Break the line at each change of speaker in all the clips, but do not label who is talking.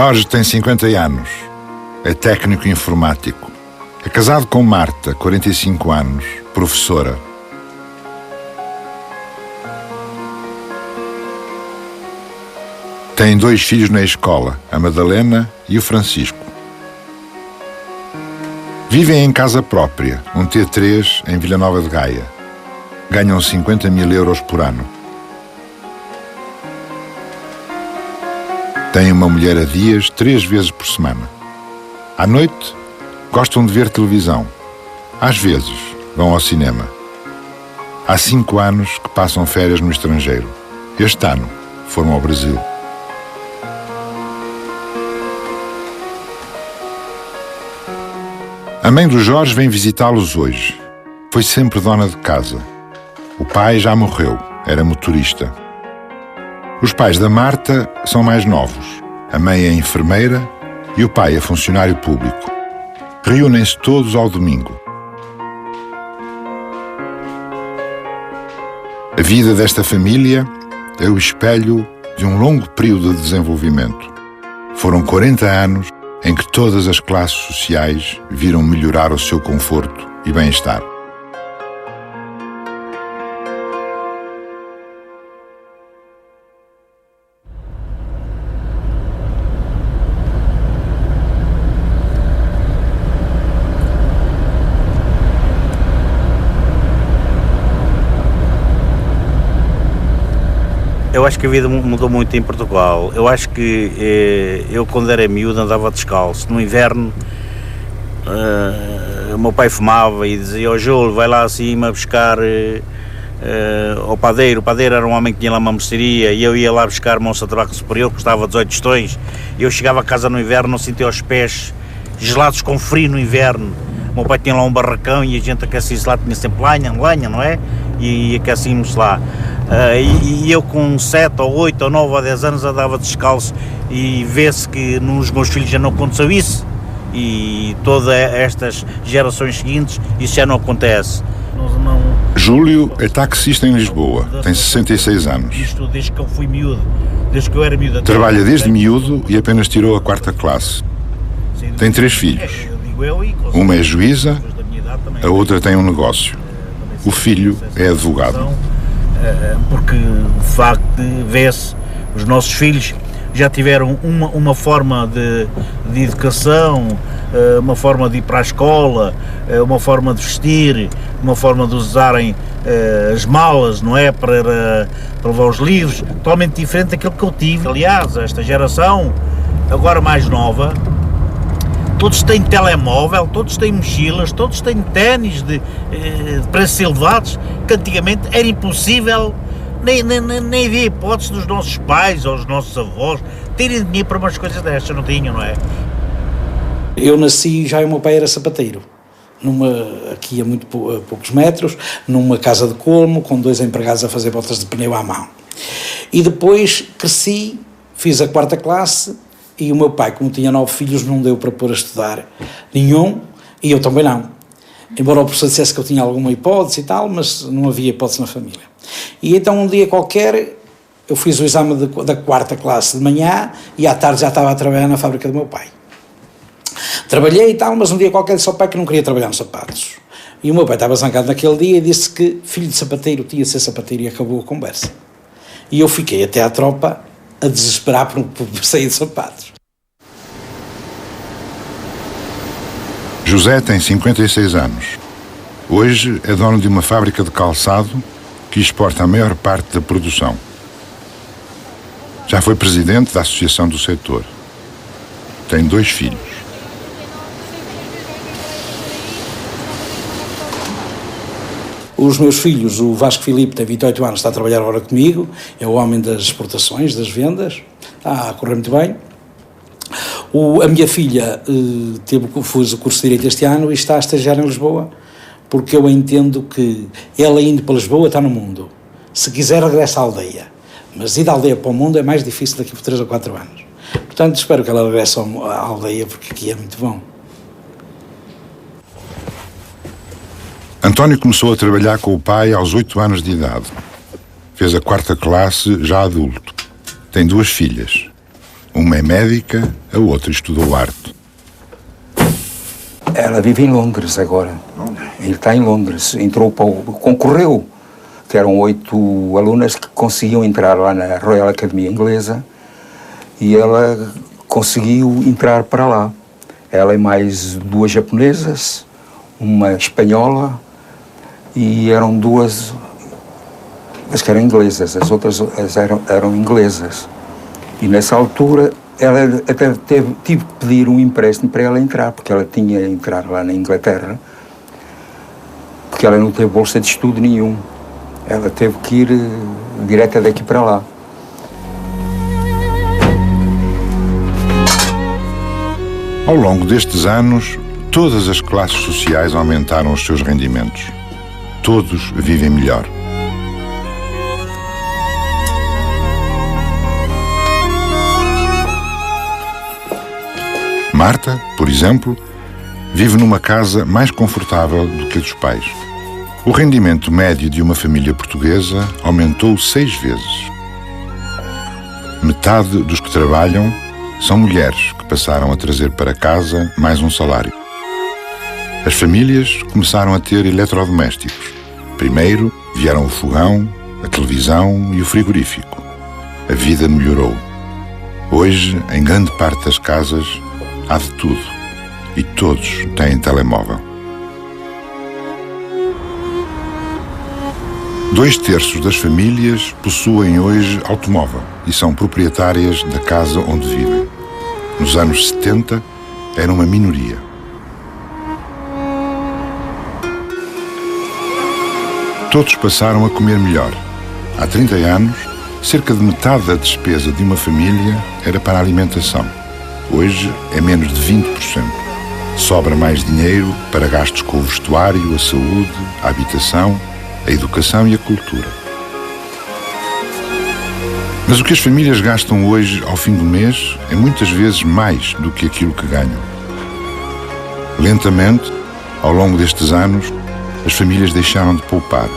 Jorge tem 50 anos. É técnico informático. É casado com Marta, 45 anos, professora. Tem 2 filhos na escola, a Madalena e o Francisco. Vivem em casa própria, um T3 em Vila Nova de Gaia. Ganham 50.000 euros por ano. Têm uma mulher a dias 3 vezes por semana. À noite, gostam de ver televisão. Às vezes, vão ao cinema. Há 5 anos que passam férias no estrangeiro. Este ano, foram ao Brasil. A mãe do Jorge vem visitá-los hoje. Foi sempre dona de casa. O pai já morreu, era motorista. Os pais da Marta são mais novos. A mãe é enfermeira e o pai é funcionário público. Reúnem-se todos ao domingo. A vida desta família é o espelho de um longo período de desenvolvimento. Foram 40 anos em que todas as classes sociais viram melhorar o seu conforto e bem-estar.
Eu acho que a vida mudou muito em Portugal. Eu acho que eu, quando era miúdo, andava descalço. No inverno, o meu pai fumava e dizia: "Ó Júlio, vai lá acima buscar ao padeiro." O padeiro era um homem que tinha lá uma mercearia e eu ia lá buscar moça de tabaco superior, que custava 18 tostões. Eu chegava a casa no inverno, não sentia os pés gelados com frio no inverno. O meu pai tinha lá um barracão e a gente aquecia-se lá, tinha sempre lenha, não é? E aquecíamos lá. E eu com 7 ou 8 ou 9 ou 10 anos andava descalço e vê-se que nos meus filhos já não aconteceu isso e todas estas gerações seguintes isso já não acontece.
Júlio é taxista em Lisboa, tem 66 anos.
Isto desde que eu fui miúdo, desde que eu era miúdo.
Trabalha desde miúdo e apenas tirou a 4ª classe. Tem 3 filhos. Uma é juíza, a outra tem um negócio. O filho é advogado.
Porque, de facto, vê-se, os nossos filhos já tiveram uma forma de educação, uma forma de ir para a escola, uma forma de vestir, uma forma de usarem as malas, não é, para levar os livros, totalmente diferente daquilo que eu tive. Aliás, esta geração, agora mais nova, todos têm telemóvel, todos têm mochilas, todos têm ténis de preços elevados, que antigamente era impossível, nem havia hipótese dos nossos pais ou dos nossos avós terem dinheiro para umas coisas destas, não tinham, não é?
Eu nasci, já o meu pai era sapateiro, aqui a poucos metros, numa casa de colmo, com 2 empregados a fazer botas de pneu à mão. E depois cresci, fiz a 4ª classe, e o meu pai, como tinha 9 filhos, não deu para pôr a estudar nenhum, e eu também não. Embora o professor dissesse que eu tinha alguma hipótese e tal, mas não havia hipótese na família. E então um dia qualquer, eu fiz o exame da 4ª classe de manhã, e à tarde já estava a trabalhar na fábrica do meu pai. Trabalhei e tal, mas um dia qualquer disse ao pai que não queria trabalhar nos sapatos. E o meu pai estava zangado naquele dia e disse que filho de sapateiro tinha de ser sapateiro, e acabou a conversa. E eu fiquei até à tropa a desesperar por sair de sapatos.
José tem 56 anos. Hoje é dono de uma fábrica de calçado que exporta a maior parte da produção. Já foi presidente da associação do setor. Tem 2 filhos.
Os meus filhos, o Vasco Filipe tem 28 anos, está a trabalhar agora comigo, é o homem das exportações, das vendas, está a correr muito bem. A minha filha fez o curso de Direito este ano e está a estagiar em Lisboa, porque eu entendo que ela indo para Lisboa está no mundo. Se quiser, regressa à aldeia, mas ir da aldeia para o mundo é mais difícil daqui por 3 ou 4 anos. Portanto, espero que ela regresse à aldeia, porque aqui é muito bom.
António começou a trabalhar com o pai aos 8 anos de idade. Fez a 4ª classe já adulto. Tem 2 filhas. Uma é médica, a outra estudou arte.
Ela vive em Londres agora. Ele está em Londres. Concorreu. Que eram 8 alunas que conseguiam entrar lá na Royal Academy Inglesa e ela conseguiu entrar para lá. Ela e mais 2 japonesas, uma espanhola e eram 2, as que eram inglesas, as outras eram inglesas. E nessa altura ela até tive que pedir um empréstimo para ela entrar, porque ela tinha de entrar lá na Inglaterra, porque ela não teve bolsa de estudo nenhum. Ela teve que ir direto daqui para lá.
Ao longo destes anos, todas as classes sociais aumentaram os seus rendimentos. Todos vivem melhor. Marta, por exemplo, vive numa casa mais confortável do que a dos pais. O rendimento médio de uma família portuguesa aumentou 6 vezes. Metade dos que trabalham são mulheres que passaram a trazer para casa mais um salário. As famílias começaram a ter eletrodomésticos. Primeiro vieram o fogão, a televisão e o frigorífico. A vida melhorou. Hoje, em grande parte das casas, há de tudo. E todos têm telemóvel. 2/3 das famílias possuem hoje automóvel e são proprietárias da casa onde vivem. Nos anos 70, era uma minoria. Todos passaram a comer melhor. Há 30 anos, cerca de metade da despesa de uma família era para a alimentação. Hoje é menos de 20%. Sobra mais dinheiro para gastos com o vestuário, a saúde, a habitação, a educação e a cultura. Mas o que as famílias gastam hoje, ao fim do mês, é muitas vezes mais do que aquilo que ganham. Lentamente, ao longo destes anos, as famílias deixaram de poupar.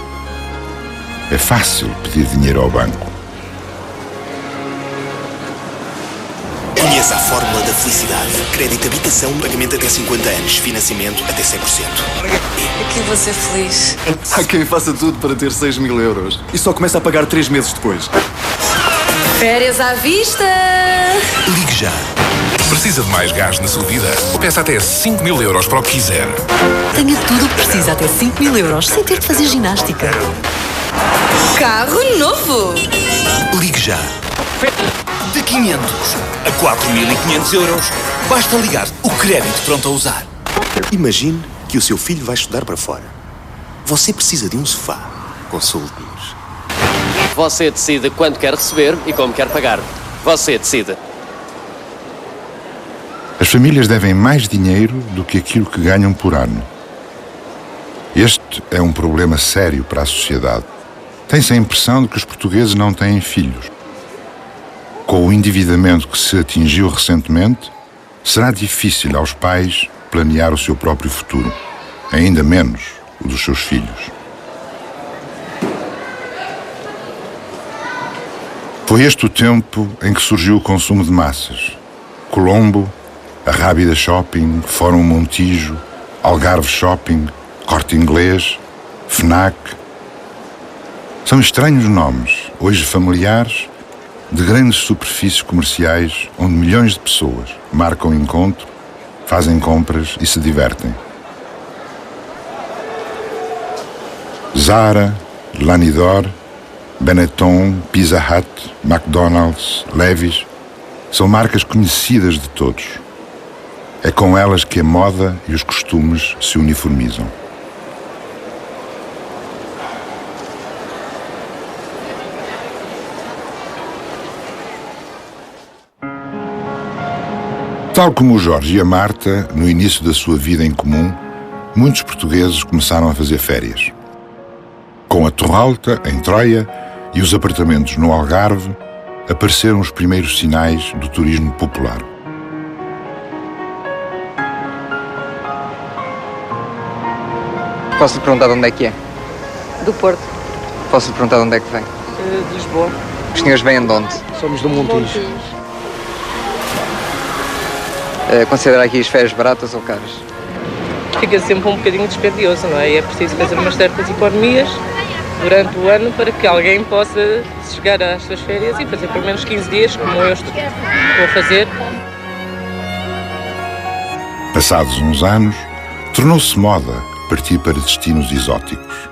É fácil pedir dinheiro ao banco.
Conheça a fórmula da felicidade. Crédito habitação, pagamento até 50 anos, financiamento até 100%.
Aqui vou ser feliz.
Há quem faça tudo para ter 6.000 euros e só começa a pagar 3 meses depois.
Férias à vista!
Ligue já.
Precisa de mais gás na sua vida? Peça até 5.000 euros para o que quiser.
Tenha tudo o que precisa até 5.000 euros sem ter de fazer ginástica.
Carro novo!
Ligue já. De 500 a 4.500 euros, basta ligar o crédito pronto a usar. Imagine que o seu filho vai estudar para fora. Você precisa de um sofá. Consulte-nos.
Você decide quanto quer receber e como quer pagar. Você decide.
As famílias devem mais dinheiro do que aquilo que ganham por ano. Este é um problema sério para a sociedade. Tem-se a impressão de que os portugueses não têm filhos. Com o endividamento que se atingiu recentemente, será difícil aos pais planear o seu próprio futuro, ainda menos o dos seus filhos. Foi este o tempo em que surgiu o consumo de massas. Colombo, a Rábida Shopping, Fórum Montijo, Algarve Shopping, Corte Inglês, FNAC. São estranhos nomes, hoje familiares, de grandes superfícies comerciais onde milhões de pessoas marcam encontro, fazem compras e se divertem. Zara, Lanidor, Benetton, Pizza Hut, McDonald's, Levi's são marcas conhecidas de todos. É com elas que a moda e os costumes se uniformizam. Tal como o Jorge e a Marta, no início da sua vida em comum, muitos portugueses começaram a fazer férias. Com a Torre Alta, em Troia, e os apartamentos no Algarve, apareceram os primeiros sinais do turismo popular.
Posso lhe perguntar de onde é que é?
Do Porto.
Posso lhe perguntar de onde é que vem?
De Lisboa.
Os senhores vêm de onde?
Somos do Montijo.
considera aqui as férias baratas ou caras?
Fica sempre um bocadinho dispendioso, não é? E é preciso fazer umas certas economias durante o ano para que alguém possa chegar às suas férias e fazer pelo menos 15 dias, como eu estou a fazer.
Passados uns anos, tornou-se moda partir para destinos exóticos.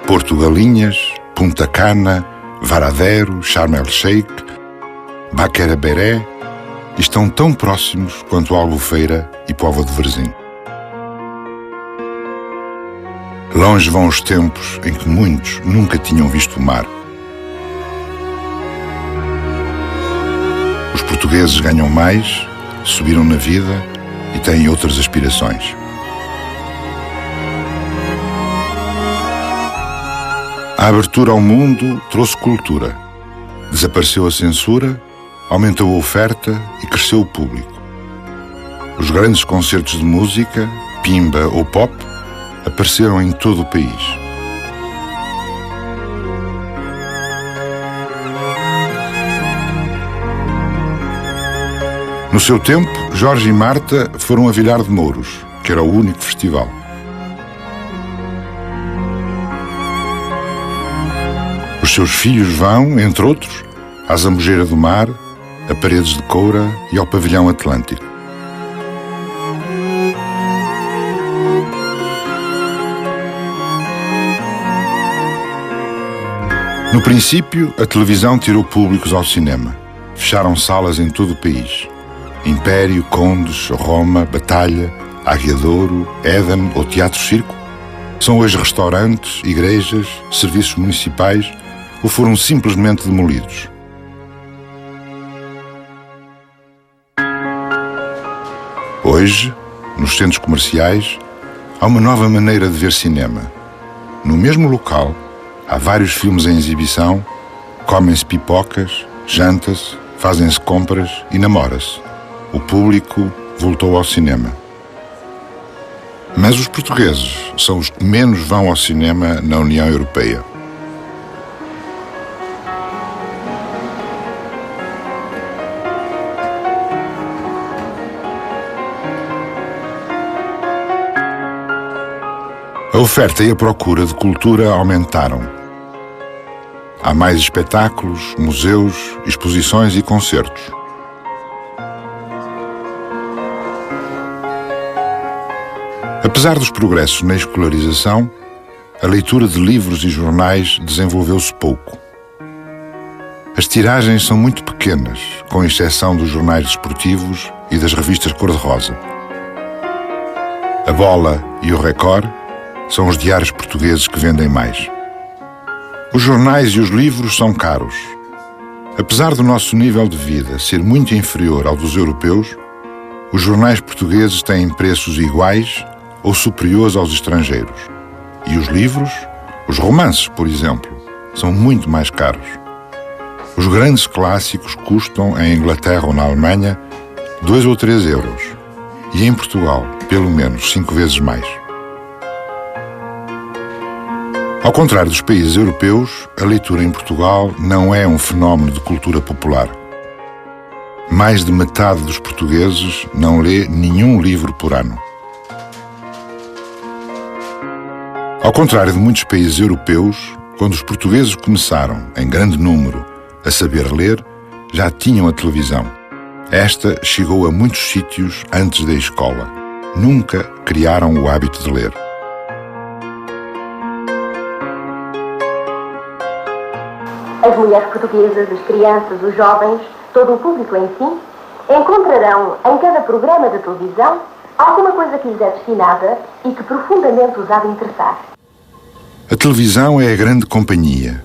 Porto Galinhas, Punta Cana, Varadero, Sharm el-Sheikh, Baquera Beré estão tão próximos quanto Albufeira e Póvoa de Varzim. Longe vão os tempos em que muitos nunca tinham visto o mar. Os portugueses ganham mais, subiram na vida e têm outras aspirações. A abertura ao mundo trouxe cultura. Desapareceu a censura, aumentou a oferta e cresceu o público. Os grandes concertos de música, pimba ou pop, apareceram em todo o país. No seu tempo, Jorge e Marta foram a Vilar de Mouros, que era o único festival. Os seus filhos vão, entre outros, à Zambujeira do Mar, a Paredes de Coura e ao Pavilhão Atlântico. No princípio, a televisão tirou públicos ao cinema. Fecharam salas em todo o país. Império, Condes, Roma, Batalha, Águia de Ouro, Éden ou Teatro Circo são hoje restaurantes, igrejas, serviços municipais ou foram simplesmente demolidos. Hoje, nos centros comerciais, há uma nova maneira de ver cinema. No mesmo local, há vários filmes em exibição, comem-se pipocas, janta-se, fazem-se compras e namora-se. O público voltou ao cinema. Mas os portugueses são os que menos vão ao cinema na União Europeia. A oferta e a procura de cultura aumentaram. Há mais espetáculos, museus, exposições e concertos. Apesar dos progressos na escolarização, a leitura de livros e jornais desenvolveu-se pouco. As tiragens são muito pequenas, com exceção dos jornais desportivos e das revistas cor-de-rosa. A Bola e o Record são os diários portugueses que vendem mais. Os jornais e os livros são caros. Apesar do nosso nível de vida ser muito inferior ao dos europeus, os jornais portugueses têm preços iguais ou superiores aos estrangeiros. E os livros, os romances, por exemplo, são muito mais caros. Os grandes clássicos custam, em Inglaterra ou na Alemanha, 2 ou 3 euros. E em Portugal, pelo menos 5 vezes mais. Ao contrário dos países europeus, a leitura em Portugal não é um fenómeno de cultura popular. Mais de metade dos portugueses não lê nenhum livro por ano. Ao contrário de muitos países europeus, quando os portugueses começaram, em grande número, a saber ler, já tinham a televisão. Esta chegou a muitos sítios antes da escola. Nunca criaram o hábito de ler.
As mulheres portuguesas, as crianças, os jovens, todo o público em si, encontrarão em cada programa de televisão alguma coisa que lhes é destinada e que profundamente os há de interessar.
A televisão é a grande companhia.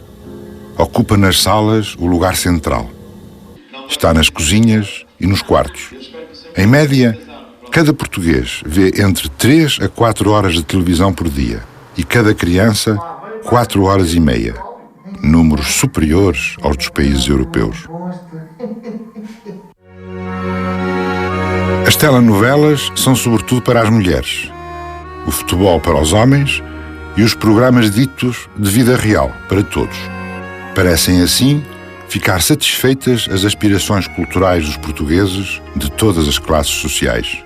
Ocupa nas salas o lugar central. Está nas cozinhas e nos quartos. Em média, cada português vê entre 3 a 4 horas de televisão por dia e cada criança 4 horas e meia. Números superiores aos dos países europeus. As telenovelas são sobretudo para as mulheres, o futebol para os homens e os programas ditos de vida real para todos. Parecem assim ficar satisfeitas as aspirações culturais dos portugueses de todas as classes sociais.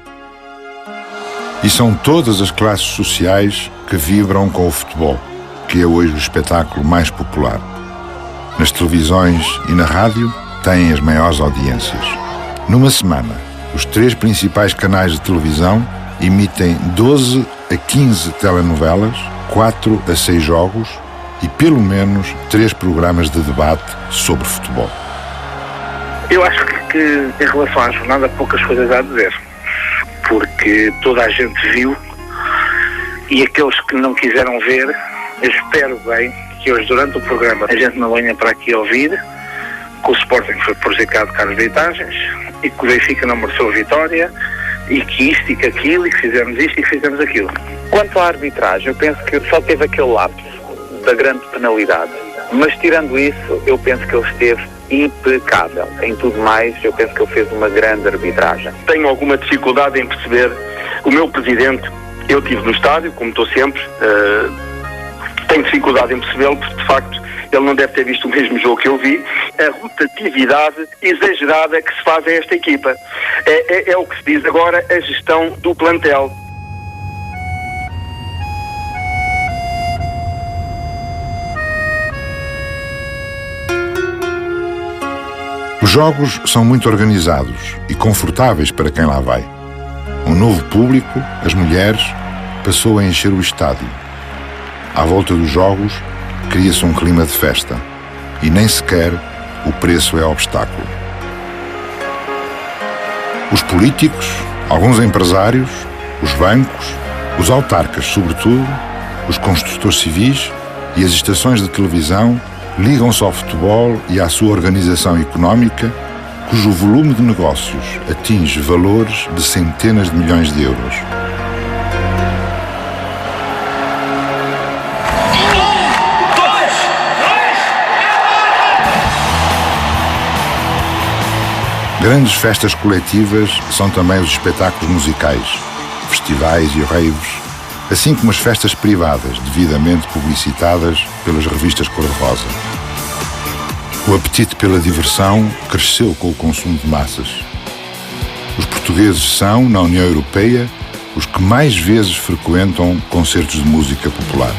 E são todas as classes sociais que vibram com o futebol, que é hoje o espetáculo mais popular. Nas televisões e na rádio têm as maiores audiências. Numa semana, os 3 principais canais de televisão emitem 12 a 15 telenovelas, 4 a 6 jogos e pelo menos 3 programas de debate sobre futebol.
Eu acho que em relação à jornada poucas coisas há a dizer, porque toda a gente viu e aqueles que não quiseram ver, eu espero bem que hoje durante o programa a gente não venha para aqui ouvir que o Sporting foi prejudicado com as arbitragens e que o Benfica não mereceu a vitória e que isto e que aquilo e que fizemos isto e que fizemos aquilo.
Quanto à arbitragem, eu penso que só teve aquele lapso da grande penalidade, mas tirando isso, eu penso que ele esteve impecável. Em tudo mais, eu penso que ele fez uma grande arbitragem.
Tenho alguma dificuldade em perceber o meu presidente. Eu estive no estádio, como estou sempre, tenho dificuldade em percebê-lo, porque de facto ele não deve ter visto o mesmo jogo que eu vi. A rotatividade exagerada que se faz a esta equipa é o que se diz agora a gestão do plantel.
Os jogos são muito organizados e confortáveis para quem lá vai. Um novo público, as mulheres, passou a encher o estádio. À volta dos jogos, cria-se um clima de festa e nem sequer o preço é obstáculo. Os políticos, alguns empresários, os bancos, os autarcas, sobretudo, os construtores civis e as estações de televisão ligam-se ao futebol e à sua organização económica, cujo volume de negócios atinge valores de centenas de milhões de euros. Grandes festas coletivas são também os espetáculos musicais, festivais e raves, assim como as festas privadas devidamente publicitadas pelas revistas cor-de-rosa. O apetite pela diversão cresceu com o consumo de massas. Os portugueses são, na União Europeia, os que mais vezes frequentam concertos de música popular.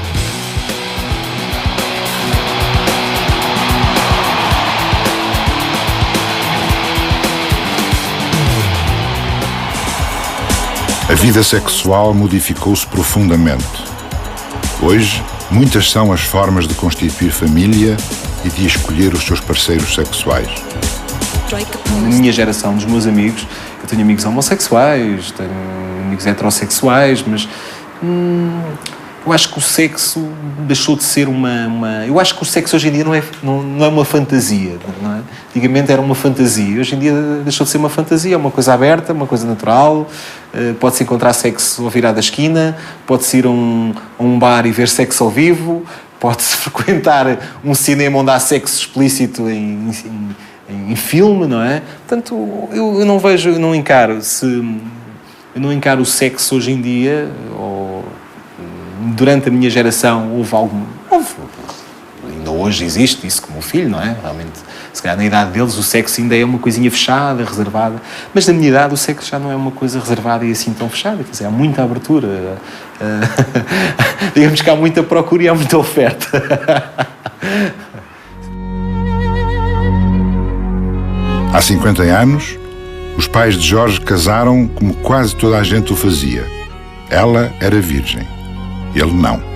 A vida sexual modificou-se profundamente. Hoje, muitas são as formas de constituir família e de escolher os seus parceiros sexuais.
Na minha geração, dos meus amigos, eu tenho amigos homossexuais, tenho amigos heterossexuais, mas eu acho que o sexo deixou de ser Eu acho que o sexo hoje em dia não é uma fantasia, não é? Antigamente era uma fantasia, hoje em dia deixou de ser uma fantasia, é uma coisa aberta, uma coisa natural. Pode-se encontrar sexo ao virar da esquina, pode-se ir a um bar e ver sexo ao vivo, pode-se frequentar um cinema onde há sexo explícito em filme, não é? Portanto, eu não encaro o sexo hoje em dia, ou durante a minha geração houve, ainda hoje existe isso como o filho, não é? Realmente, se calhar na idade deles o sexo ainda é uma coisinha fechada, reservada, mas na minha idade o sexo já não é uma coisa reservada e assim tão fechada, quer dizer, há muita abertura, digamos que há muita procura e há muita oferta.
Há 50 anos, os pais de Jorge casaram como quase toda a gente o fazia. Ela era virgem, ele não.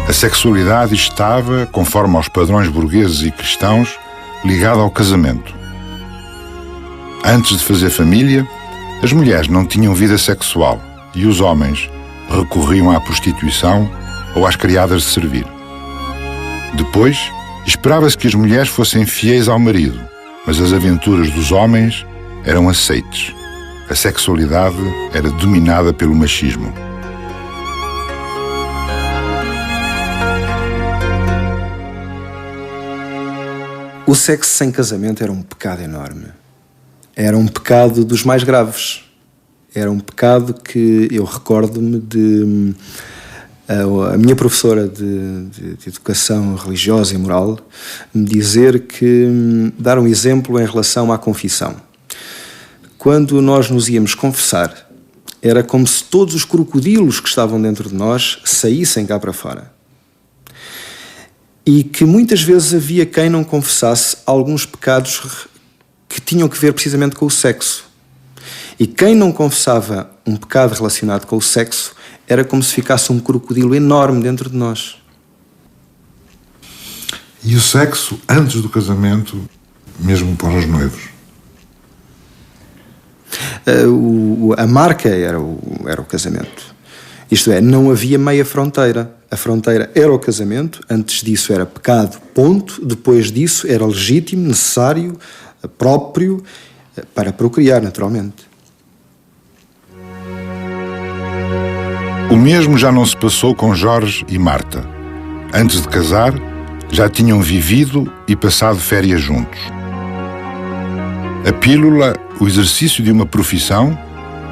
A sexualidade estava, conforme aos padrões burgueses e cristãos, ligada ao casamento. Antes de fazer família, as mulheres não tinham vida sexual e os homens recorriam à prostituição ou às criadas de servir. Depois, esperava-se que as mulheres fossem fiéis ao marido, mas as aventuras dos homens eram aceites. A sexualidade era dominada pelo machismo.
O sexo sem casamento era um pecado enorme. Era um pecado dos mais graves. Era um pecado que eu recordo-me de a minha professora de educação religiosa e moral me dar um exemplo em relação à confissão. Quando nós nos íamos confessar, era como se todos os crocodilos que estavam dentro de nós saíssem cá para fora. E que muitas vezes havia quem não confessasse alguns pecados que tinham que ver precisamente com o sexo. E quem não confessava um pecado relacionado com o sexo era como se ficasse um crocodilo enorme dentro de nós.
E o sexo antes do casamento, mesmo para os noivos?
A marca era o casamento. Isto é, não havia meia fronteira. A fronteira era o casamento, antes disso era pecado, ponto. Depois disso era legítimo, necessário, próprio, para procriar, naturalmente.
O mesmo já não se passou com Jorge e Marta. Antes de casar, já tinham vivido e passado férias juntos. A pílula, o exercício de uma profissão,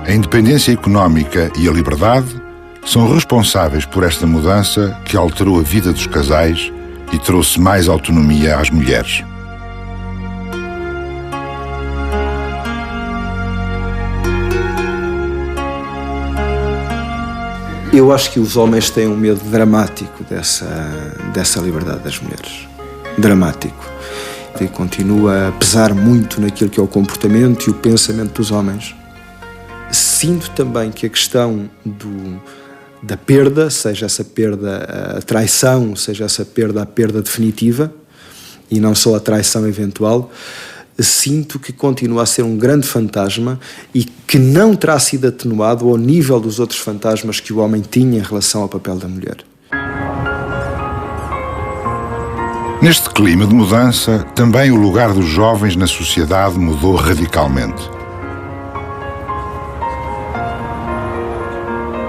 a independência económica e a liberdade são responsáveis por esta mudança que alterou a vida dos casais e trouxe mais autonomia às mulheres.
Eu acho que os homens têm um medo dramático dessa liberdade das mulheres. Dramático. E continua a pesar muito naquilo que é o comportamento e o pensamento dos homens. Sinto também que a questão da perda, seja essa perda a traição, seja essa perda a perda definitiva, e não só a traição eventual, sinto que continua a ser um grande fantasma e que não terá sido atenuado ao nível dos outros fantasmas que o homem tinha em relação ao papel da mulher.
Neste clima de mudança, também o lugar dos jovens na sociedade mudou radicalmente.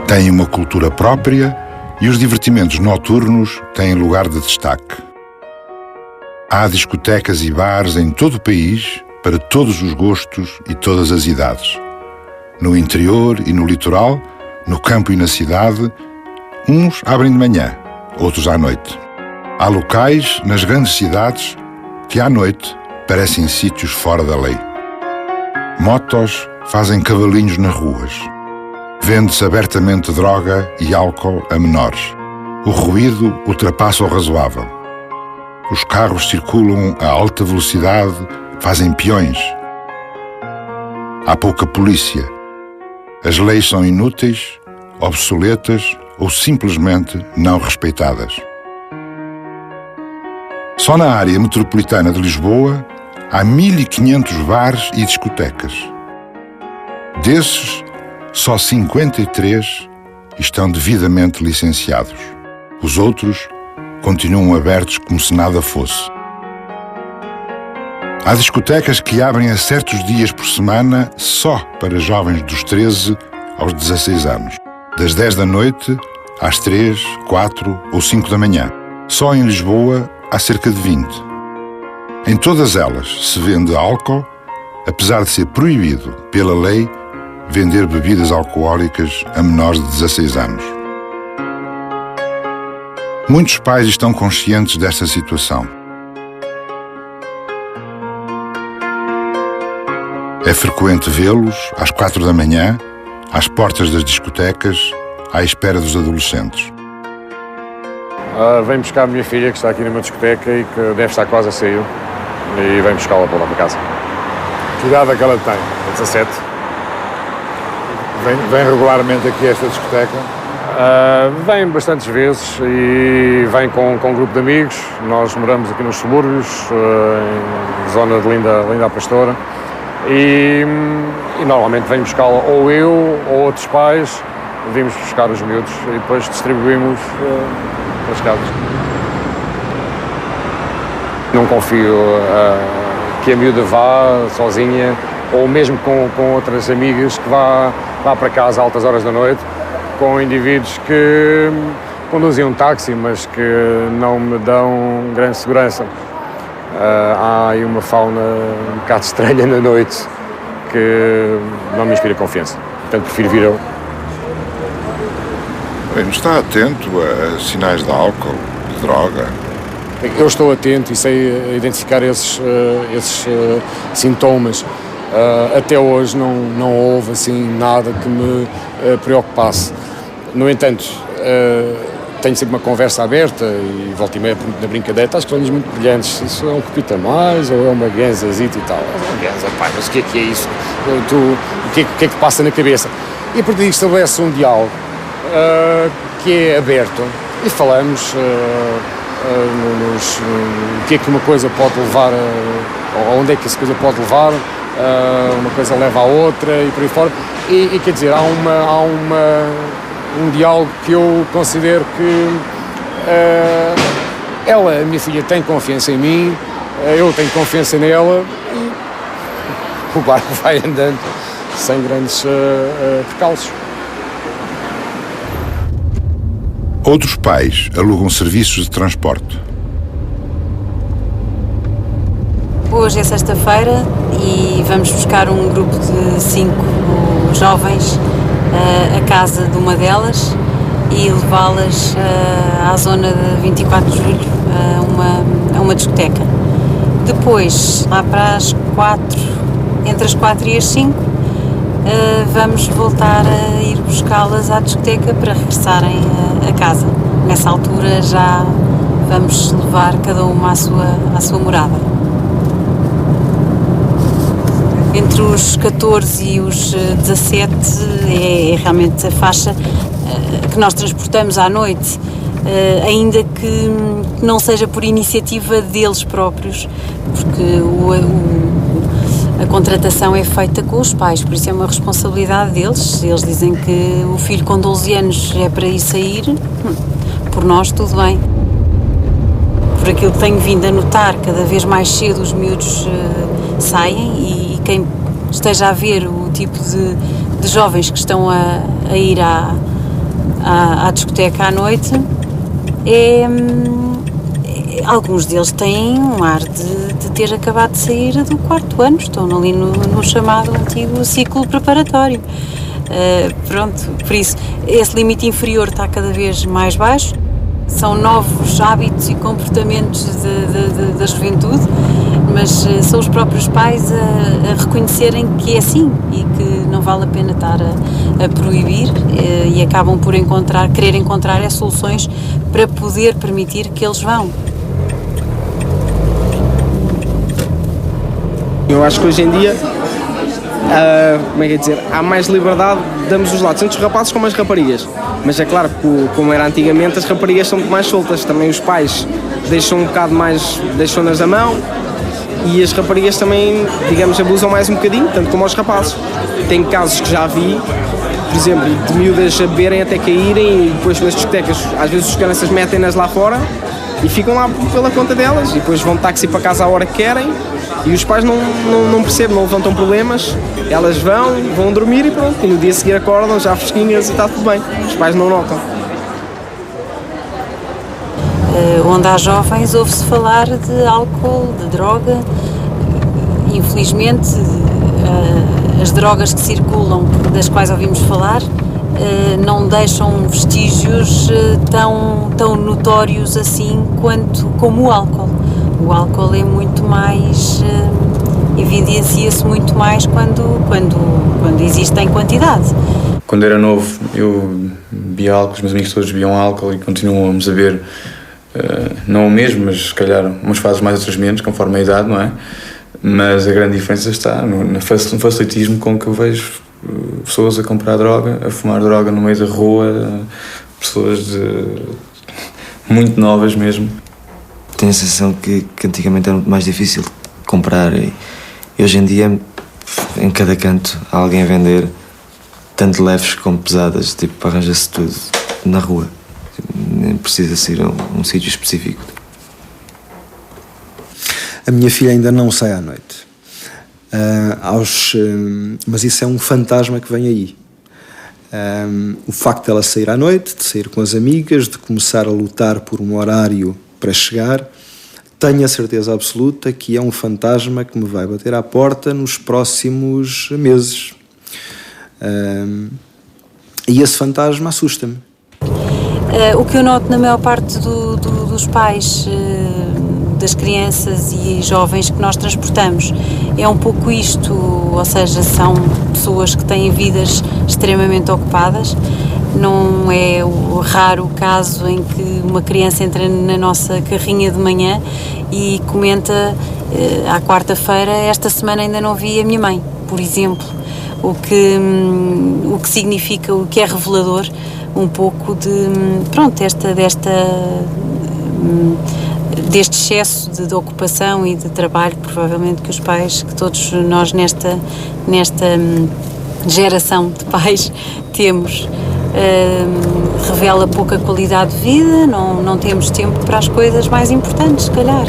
Têm uma cultura própria e os divertimentos noturnos têm lugar de destaque. Há discotecas e bares em todo o país, para todos os gostos e todas as idades. No interior e no litoral, no campo e na cidade, uns abrem de manhã, outros à noite. Há locais nas grandes cidades que à noite parecem sítios fora da lei. Motos fazem cavalinhos nas ruas. Vende-se abertamente droga e álcool a menores. O ruído ultrapassa o razoável. Os carros circulam a alta velocidade, fazem peões. Há pouca polícia. As leis são inúteis, obsoletas ou simplesmente não respeitadas. Só na área metropolitana de Lisboa há 1.500 bares e discotecas. Desses, só 53 estão devidamente licenciados. Os outros continuam abertos como se nada fosse. Há discotecas que abrem a certos dias por semana só para jovens dos 13 aos 16 anos. Das 10 da noite às 3, 4 ou 5 da manhã. Só em Lisboa há cerca de 20. Em todas elas se vende álcool, apesar de ser proibido pela lei vender bebidas alcoólicas a menores de 16 anos. Muitos pais estão conscientes desta situação. É frequente vê-los às 4 da manhã, às portas das discotecas, à espera dos adolescentes.
Venho buscar a minha filha, que está aqui numa discoteca e que deve estar quase a sair, e venho buscá-la para lá para casa.
Que idade é que ela tem?
17.
Vem regularmente aqui a esta discoteca?
Vem bastantes vezes e vem com um grupo de amigos. Nós moramos aqui nos subúrbios, em zona de Linda a Pastora, e normalmente venho buscá-la ou eu ou outros pais, vimos buscar os miúdos e depois distribuímos pelas casas. Não confio que a miúda vá sozinha ou mesmo com outras amigas que vá para casa a altas horas da noite, com indivíduos que conduzem um táxi, mas que não me dão grande segurança. Há aí uma fauna um bocado estranha na noite que não me inspira confiança. Portanto, prefiro vir
Bem, não está atento a sinais de álcool, de droga?
Eu estou atento e sei identificar esses sintomas. Até hoje não houve assim nada que me preocupasse. No entanto, tenho sempre uma conversa aberta e volta e meia na brincadeira, estás com olhos muito brilhantes, isso é um copito a mais ou é uma ganzazita e tal? É uma ganza, pai, mas o que é isso? O que é que passa na cabeça? E a partir disso estabelece um diálogo que é aberto e falamos o que é que uma coisa pode levar, ou onde é que essa coisa pode levar, uma coisa leva à outra e por aí fora. E quer dizer, há um diálogo que eu considero que ela, a minha filha, tem confiança em mim, eu tenho confiança nela e o barco vai andando sem grandes percalços.
Outros pais alugam serviços de transporte.
Hoje é sexta-feira e vamos buscar um grupo de 5 jovens à casa de uma delas e levá-las à zona de 24 de julho, a uma discoteca. Depois, lá para as 4, entre as 4 e as 5, vamos voltar a ir buscá-las à discoteca para regressarem a casa. Nessa altura já vamos levar cada uma à sua morada. Entre os 14 e os 17 é realmente a faixa que nós transportamos à noite, ainda que não seja por iniciativa deles próprios, porque a contratação é feita com os pais, por isso é uma responsabilidade deles. Eles dizem que o filho com 12 anos é para ir sair, por nós tudo bem. Por aquilo que tenho vindo a notar, cada vez mais cedo os miúdos saem e quem esteja a ver o tipo de jovens que estão a ir à discoteca à noite, alguns deles têm um ar de ter acabado de sair do 4º ano, estão ali no chamado antigo ciclo preparatório. Pronto, por isso, esse limite inferior está cada vez mais baixo, são novos hábitos e comportamentos da juventude, mas são os próprios pais a reconhecerem que é assim e que não vale a pena estar a proibir e acabam por querer encontrar soluções para poder permitir que eles vão.
Eu acho que hoje em dia, como é que é dizer, há mais liberdade de ambos os lados, tanto os rapazes como as raparigas. Mas é claro que, como era antigamente, as raparigas são muito mais soltas. Também os pais deixam um bocado mais, deixam-nas a mão, e as raparigas também, digamos, abusam mais um bocadinho, tanto como os rapazes. Tem casos que já vi, por exemplo, de miúdas a beberem até caírem, e depois nas discotecas, às vezes os crianças metem-nas lá fora e ficam lá pela conta delas, e depois vão de táxi para casa à hora que querem, e os pais não percebem, não levantam problemas, elas vão dormir e pronto, e no dia a seguir acordam já fresquinhas e está tudo bem, os pais não notam.
Onde há jovens ouve-se falar de álcool, de droga. Infelizmente, as drogas que circulam, das quais ouvimos falar, não deixam vestígios tão notórios assim como o álcool. O álcool é muito mais, evidencia-se muito mais quando existe em quantidade.
Quando era novo eu bebia álcool, os meus amigos todos bebiam álcool e continuamos a beber, não o mesmo, mas se calhar umas fases mais, outras menos, conforme a idade, não é? Mas a grande diferença está no facilitismo com que eu vejo pessoas a comprar droga, a fumar droga no meio da rua, pessoas muito novas mesmo.
Tenho a sensação que antigamente era muito mais difícil comprar e hoje em dia em cada canto há alguém a vender, tanto leves como pesadas, tipo, arranja-se tudo na rua, nem precisa ser um sítio específico.
A minha filha ainda não sai à noite, mas isso é um fantasma que vem aí. O facto dela sair à noite, de sair com as amigas, de começar a lutar por um horário para chegar, tenho a certeza absoluta que é um fantasma que me vai bater à porta nos próximos meses. E esse fantasma assusta-me.
O que eu noto na maior parte dos pais, das crianças e jovens que nós transportamos, é um pouco isto, ou seja, são pessoas que têm vidas extremamente ocupadas. Não é o raro caso em que uma criança entra na nossa carrinha de manhã e comenta à quarta-feira: esta semana ainda não vi a minha mãe, por exemplo, o que significa, o que é revelador um pouco deste excesso de ocupação e de trabalho, provavelmente, que os pais, que todos nós nesta geração de pais temos. Revela pouca qualidade de vida, não temos tempo para as coisas mais importantes, se calhar.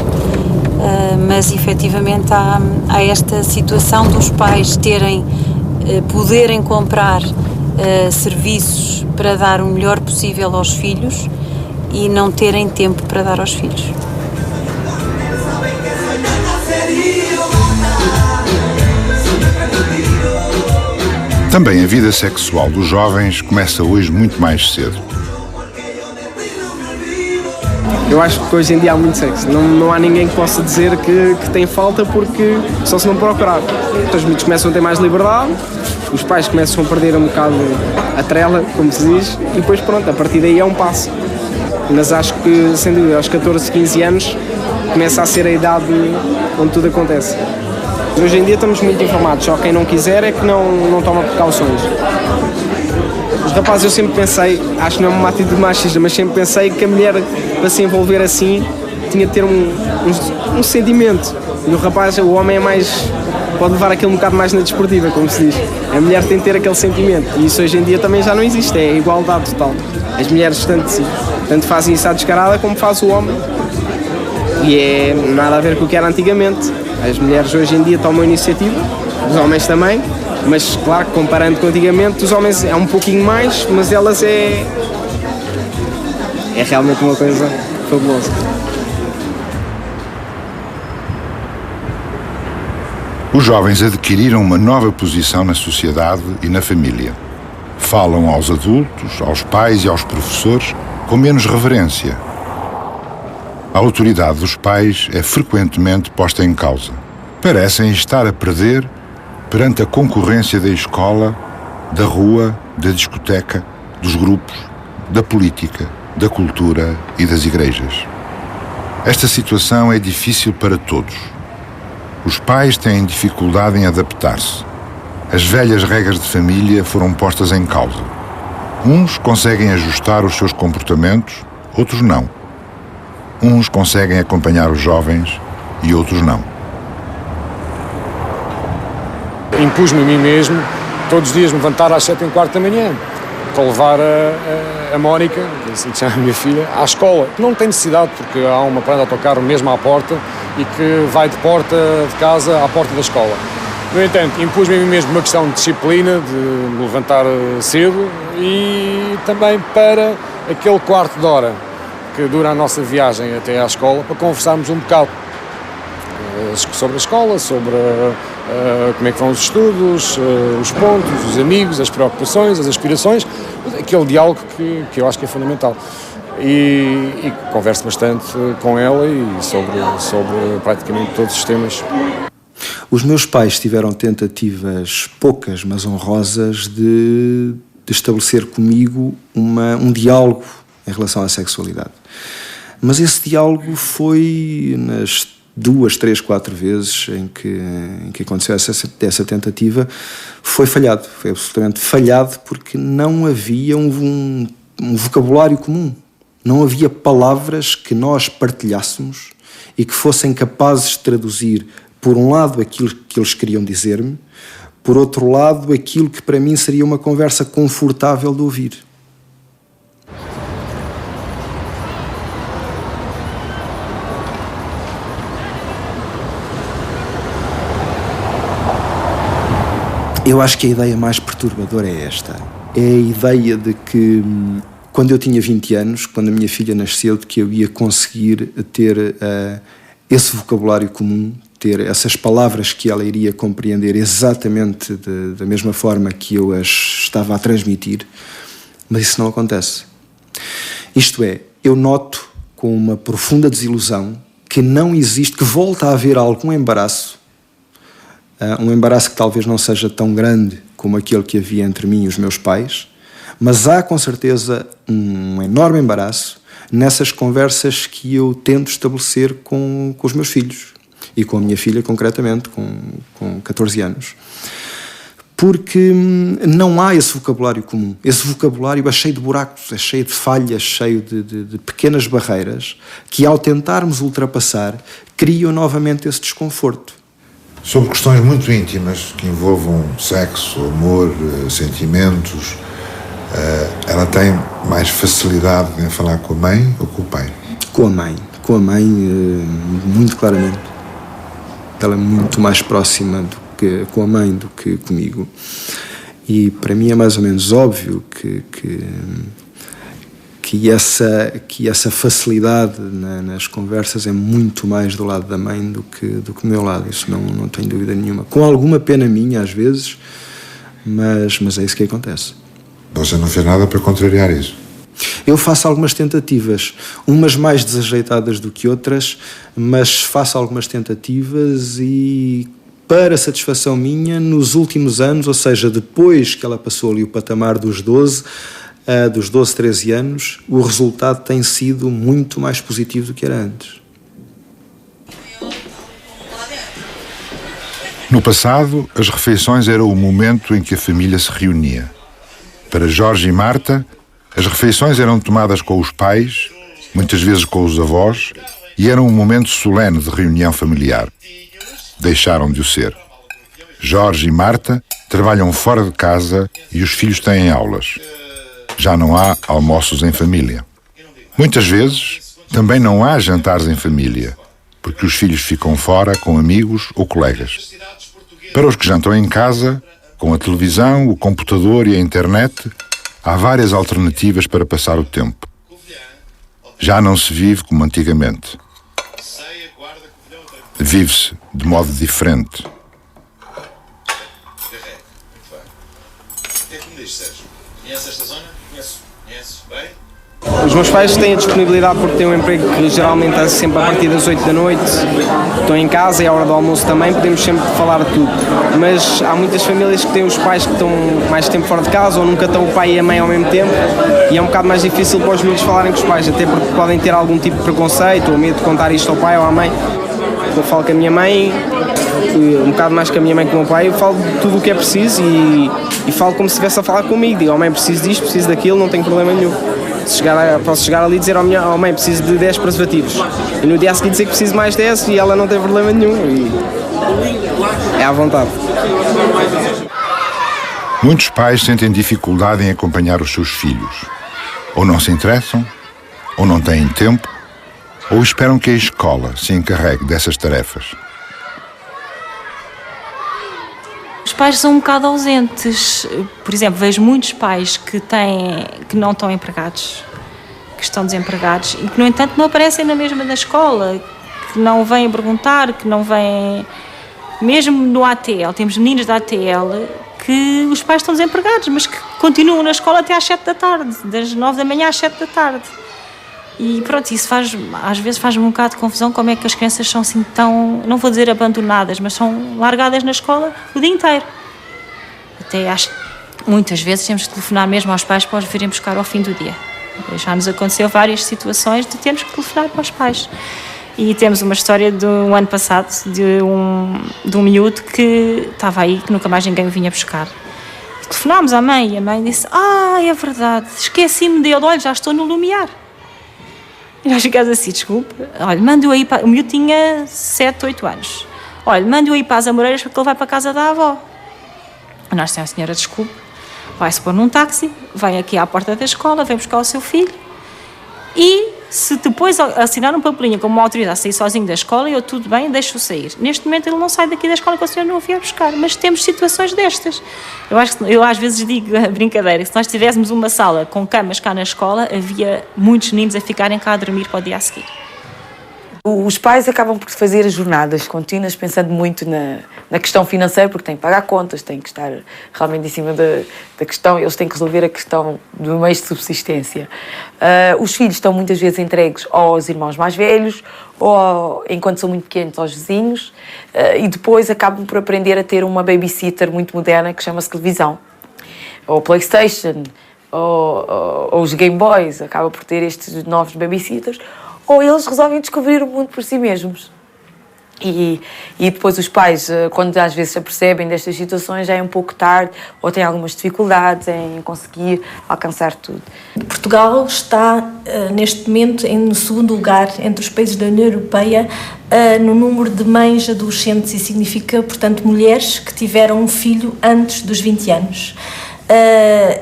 Mas efetivamente há esta situação dos pais poderem comprar serviços para dar o melhor possível aos filhos e não terem tempo para dar aos filhos.
Também a vida sexual dos jovens começa hoje muito mais cedo.
Eu acho que hoje em dia há muito sexo. Não há ninguém que possa dizer que tem falta, porque só se não procurar. Então, os miúdos começam a ter mais liberdade, os pais começam a perder um bocado a trela, como se diz, e depois pronto, a partir daí é um passo. Mas acho que, sem dúvida, aos 14, 15 anos começa a ser a idade onde tudo acontece. Hoje em dia estamos muito informados, só quem não quiser é que não toma precauções. Os rapazes, eu sempre pensei, acho que não é uma atitude machista, mas sempre pensei que a mulher, para se envolver assim, tinha de ter um sentimento. E o homem é mais, pode levar aquilo um bocado mais na desportiva, como se diz. A mulher tem de ter aquele sentimento, e isso hoje em dia também já não existe, é a igualdade total. As mulheres tanto fazem isso à descarada como faz o homem. E é nada a ver com o que era antigamente. As mulheres hoje em dia tomam a iniciativa, os homens também, mas claro que comparando com antigamente, os homens é um pouquinho mais, mas elas é realmente uma coisa fabulosa.
Os jovens adquiriram uma nova posição na sociedade e na família. Falam aos adultos, aos pais e aos professores com menos reverência. A autoridade dos pais é frequentemente posta em causa. Parecem estar a perder perante a concorrência da escola, da rua, da discoteca, dos grupos, da política, da cultura e das igrejas. Esta situação é difícil para todos. Os pais têm dificuldade em adaptar-se. As velhas regras de família foram postas em causa. Uns conseguem ajustar os seus comportamentos, outros não. Uns conseguem acompanhar os jovens e outros não.
Impus-me a mim mesmo, todos os dias me levantar às 7h15 da manhã, para levar a Mónica, assim que chama a minha filha, à escola. Não tem necessidade, porque há uma parada de autocarro mesmo à porta e que vai de porta de casa à porta da escola. No entanto, impus-me a mim mesmo uma questão de disciplina, de me levantar cedo, e também para aquele quarto de hora que dura a nossa viagem até à escola, para conversarmos um bocado sobre a escola, sobre como é que vão os estudos, os pontos, os amigos, as preocupações, as aspirações, aquele diálogo que eu acho que é fundamental. E converso bastante com ela e sobre praticamente todos os temas.
Os meus pais tiveram tentativas poucas, mas honrosas, de estabelecer comigo um diálogo em relação à sexualidade. Mas esse diálogo foi nas 2, 3, 4 vezes em que aconteceu essa tentativa, foi falhado, foi absolutamente falhado, porque não havia um vocabulário comum, não havia palavras que nós partilhássemos e que fossem capazes de traduzir, por um lado, aquilo que eles queriam dizer-me, por outro lado, aquilo que para mim seria uma conversa confortável de ouvir. Eu acho que a ideia mais perturbadora é esta. É a ideia de que, quando eu tinha 20 anos, quando a minha filha nasceu, de que eu ia conseguir ter esse vocabulário comum, ter essas palavras que ela iria compreender exatamente da mesma forma que eu as estava a transmitir, mas isso não acontece. Isto é, eu noto com uma profunda desilusão que não existe, que volta a haver algum embaraço, um embaraço que talvez não seja tão grande como aquele que havia entre mim e os meus pais, mas há com certeza um enorme embaraço nessas conversas que eu tento estabelecer com os meus filhos e com a minha filha concretamente, com 14 anos. Porque não há esse vocabulário comum. Esse vocabulário é cheio de buracos, é cheio de falhas, cheio de pequenas barreiras que, ao tentarmos ultrapassar, criam novamente esse desconforto.
Sobre questões muito íntimas que envolvam sexo, amor, sentimentos, ela tem mais facilidade em falar com a mãe ou com o pai?
Com a mãe, muito claramente. Ela é muito mais próxima com a mãe do que comigo. E para mim é mais ou menos óbvio que essa facilidade nas conversas é muito mais do lado da mãe do que do meu lado. Isso não tenho dúvida nenhuma. Com alguma pena minha às vezes, mas é isso que acontece.
Você não fez nada para contrariar isso?
Eu faço algumas tentativas, umas mais desajeitadas do que outras, mas faço algumas tentativas e, para satisfação minha, nos últimos anos, ou seja, depois que ela passou ali o patamar dos 12, 13 anos, o resultado tem sido muito mais positivo do que era antes.
No passado, as refeições eram o momento em que a família se reunia. Para Jorge e Marta, as refeições eram tomadas com os pais, muitas vezes com os avós, e eram um momento solene de reunião familiar. Deixaram de o ser. Jorge e Marta trabalham fora de casa e os filhos têm aulas. Já não há almoços em família. Muitas vezes, também não há jantares em família, porque os filhos ficam fora com amigos ou colegas. Para os que jantam em casa, com a televisão, o computador e a internet, há várias alternativas para passar o tempo. Já não se vive como antigamente. Vive-se de modo diferente.
Conhece esta zona? Conheces bem?
Os meus pais têm a disponibilidade porque têm um emprego que geralmente é sempre a partir das 8 da noite. Estão em casa e à hora do almoço também, podemos sempre falar de tudo. Mas há muitas famílias que têm os pais que estão mais tempo fora de casa ou nunca estão o pai e a mãe ao mesmo tempo e é um bocado mais difícil para os miúdos falarem com os pais, até porque podem ter algum tipo de preconceito ou medo de contar isto ao pai ou à mãe. Eu falo com a minha mãe, um bocado mais com a minha mãe que com o meu pai, eu falo de tudo o que é preciso e falo como se estivesse a falar comigo. Digo, mãe, preciso disto, preciso daquilo, não tenho problema nenhum. Posso chegar ali e dizer à mãe, preciso de 10 preservativos. E no dia a seguir dizer que preciso de mais 10 e ela não tem problema nenhum. E é à vontade.
Muitos pais sentem dificuldade em acompanhar os seus filhos. Ou não se interessam, ou não têm tempo, ou esperam que a escola se encarregue dessas tarefas.
Os pais são um bocado ausentes. Por exemplo, vejo muitos pais que não estão empregados, que estão desempregados e que, no entanto, não aparecem na mesma da escola, que não vêm perguntar, que não vêm... Mesmo no ATL, temos meninos da ATL que os pais estão desempregados, mas que continuam na escola até às 7 da tarde, das 9 da manhã às 7 da tarde. E pronto, isso às vezes faz-me um bocado de confusão como é que as crianças são assim tão, não vou dizer abandonadas, mas são largadas na escola o dia inteiro. Até acho que muitas vezes temos que telefonar mesmo aos pais para os virem buscar ao fim do dia. Já nos aconteceu várias situações de termos que telefonar para os pais. E temos uma história do ano passado de um miúdo que estava aí, que nunca mais ninguém o vinha buscar. Telefonámos à mãe e a mãe disse, é verdade, esqueci-me dele, olha, já estou no Lumiar. E nós ficámos assim, desculpe, olha, mando-o aí para... O miúdo tinha 7, 8 anos. Olha, mando-o aí para as Amoreiras porque ele vai para a casa da avó. A nossa senhora, desculpe, vai-se pôr num táxi, vai aqui à porta da escola, vem buscar o seu filho e se depois assinar um papelinho como uma autoridade a sair sozinho da escola, eu tudo bem, deixo-o sair. Neste momento ele não sai daqui da escola que a senhora não o vier buscar, mas temos situações destas. Eu às vezes digo a brincadeira que se nós tivéssemos uma sala com camas cá na escola, havia muitos meninos a ficarem cá a dormir para o dia a seguir.
Os pais acabam por fazer jornadas contínuas, pensando muito na questão financeira, porque têm que pagar contas, têm que estar realmente em cima da questão, eles têm que resolver a questão do meio de subsistência. Os filhos estão muitas vezes entregues aos irmãos mais velhos, ou, enquanto são muito pequenos, aos vizinhos, e depois acabam por aprender a ter uma babysitter muito moderna que chama-se televisão, ou PlayStation, ou os Game Boys, acaba por ter estes novos babysitters, ou eles resolvem descobrir o mundo por si mesmos. E depois os pais, quando às vezes se apercebem destas situações, já é um pouco tarde, ou têm algumas dificuldades em conseguir alcançar tudo.
Portugal está, neste momento, no segundo lugar entre os países da União Europeia no número de mães adolescentes, e significa, portanto, mulheres que tiveram um filho antes dos 20 anos.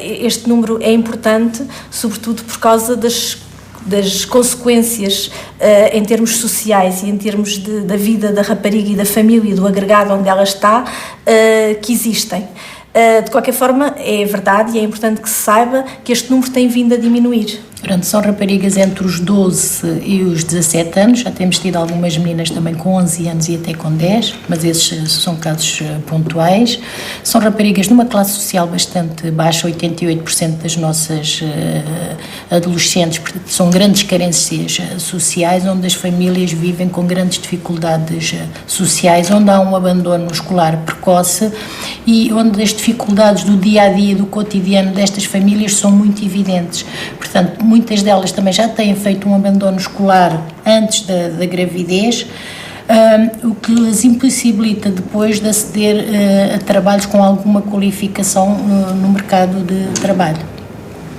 Este número é importante, sobretudo por causa das consequências em termos sociais e em termos da vida da rapariga e da família e do agregado onde ela está, que existem. De qualquer forma, é verdade e é importante que se saiba que este número tem vindo a diminuir.
Pronto, são raparigas entre os 12 e os 17 anos, já temos tido algumas meninas também com 11 anos e até com 10, mas esses são casos pontuais. São raparigas numa classe social bastante baixa, 88% das nossas adolescentes, são grandes carências sociais, onde as famílias vivem com grandes dificuldades sociais, onde há um abandono escolar precoce e onde as dificuldades do dia-a-dia, do cotidiano destas famílias são muito evidentes. Portanto, muitas delas também já têm feito um abandono escolar antes da gravidez, o que lhes impossibilita depois de aceder a trabalhos com alguma qualificação no mercado de trabalho.